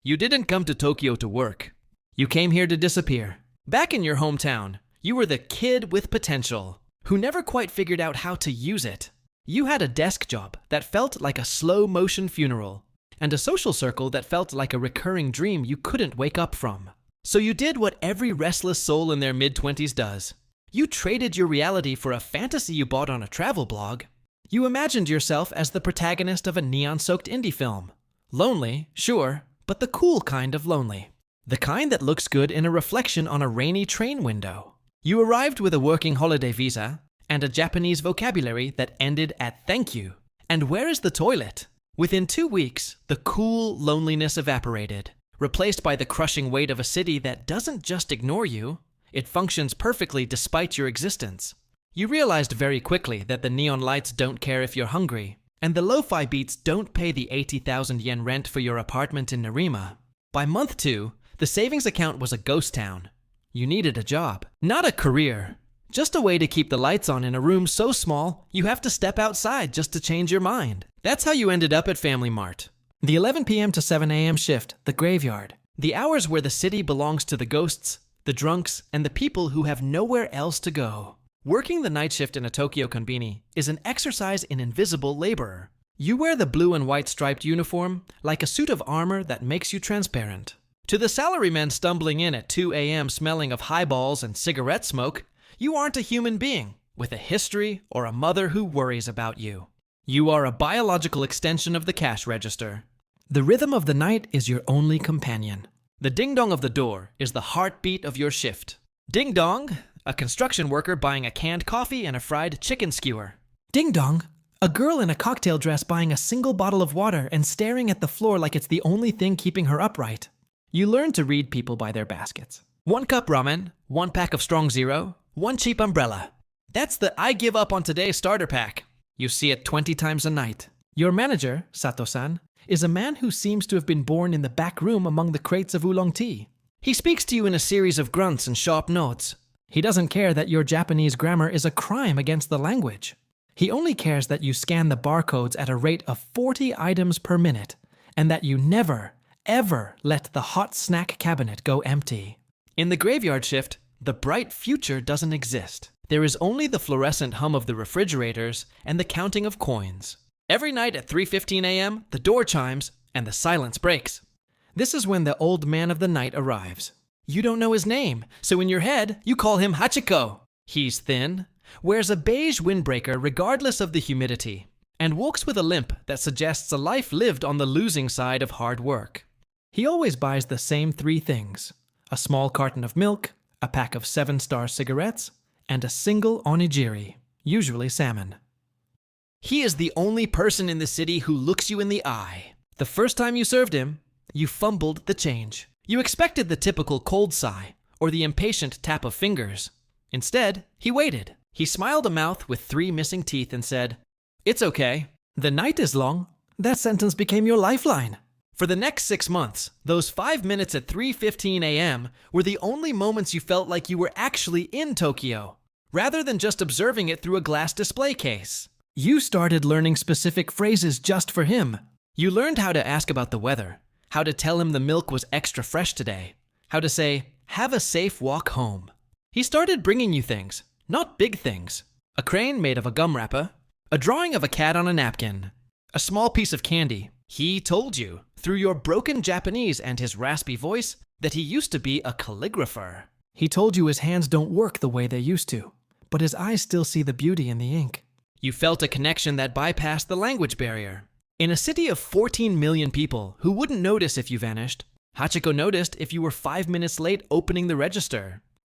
You didn't come to Tokyo to work. You came here to disappear. Back in your hometown, you were the kid with potential, who never quite figured out how to use it. You had a desk job that felt like a slow-motion funeral, and a social circle that felt like a recurring dream you couldn't wake up from. So you did what every restless soul in their mid-20s does. You traded your reality for a fantasy you bought on a travel blog. You imagined yourself as the protagonist of a neon-soaked indie film. Lonely, sure, but the cool kind of lonely. The kind that looks good in a reflection on a rainy train window. You arrived with a working holiday visa and a Japanese vocabulary that ended at thank you. And where is the toilet? Within 2 weeks, the cool loneliness evaporated, replaced by the crushing weight of a city that doesn't just ignore you, it functions perfectly despite your existence. You realized very quickly that the neon lights don't care if you're hungry, and the lo-fi beats don't pay the 80,000 yen rent for your apartment in Nerima. By month 2, the savings account was a ghost town. You needed a job, not a career. Just a way to keep the lights on in a room so small, you have to step outside just to change your mind. That's how you ended up at Family Mart. The 11 p.m. to 7 a.m. shift, the graveyard. The hours where the city belongs to the ghosts, the drunks, and the people who have nowhere else to go. Working the night shift in a Tokyo Konbini is an exercise in invisible labor. You wear the blue and white striped uniform like a suit of armor that makes you transparent. To the salarymen stumbling in at 2 a.m. smelling of highballs and cigarette smoke, you aren't a human being with a history or a mother who worries about you. You are a biological extension of the cash register. The rhythm of the night is your only companion. The ding-dong of the door is the heartbeat of your shift. Ding-dong, a construction worker buying a canned coffee and a fried chicken skewer. Ding-dong, a girl in a cocktail dress buying a single bottle of water and staring at the floor like it's the only thing keeping her upright. You learn to read people by their baskets. 1 cup ramen, 1 pack of Strong Zero, 1 cheap umbrella. That's the I give up on today starter pack. You see it 20 times a night. Your manager, Sato-san, is a man who seems to have been born in the back room among the crates of oolong tea. He speaks to you in a series of grunts and sharp notes. He doesn't care that your Japanese grammar is a crime against the language. He only cares that you scan the barcodes at a rate of 40 items per minute, and that you never, ever let the hot snack cabinet go empty. In the graveyard shift, the bright future doesn't exist. There is only the fluorescent hum of the refrigerators and the counting of coins. Every night at 3:15 a.m., the door chimes and the silence breaks. This is when the old man of the night arrives. You don't know his name, so in your head, you call him Hachiko. He's thin, wears a beige windbreaker regardless of the humidity, and walks with a limp that suggests a life lived on the losing side of hard work. He always buys the same 3 things: a small carton of milk, a pack of 7-star cigarettes, and a single onigiri, usually salmon. He is the only person in the city who looks you in the eye. The first time you served him, you fumbled the change. You expected the typical cold sigh or the impatient tap of fingers. Instead, he waited. He smiled a mouth with 3 missing teeth and said, "It's okay. The night is long." That sentence became your lifeline. For the next 6 months, those 5 minutes at 3:15 a.m. were the only moments you felt like you were actually in Tokyo, rather than just observing it through a glass display case. You started learning specific phrases just for him. You learned how to ask about the weather, how to tell him the milk was extra fresh today, how to say, "Have a safe walk home." He started bringing you things, not big things. A crane made of a gum wrapper, a drawing of a cat on a napkin, a small piece of candy. He told you, through your broken Japanese and his raspy voice, that he used to be a calligrapher. He told you his hands don't work the way they used to, but his eyes still see the beauty in the ink. You felt a connection that bypassed the language barrier. In a city of 14 million people who wouldn't notice if you vanished, Hachiko noticed if you were 5 minutes late opening the register.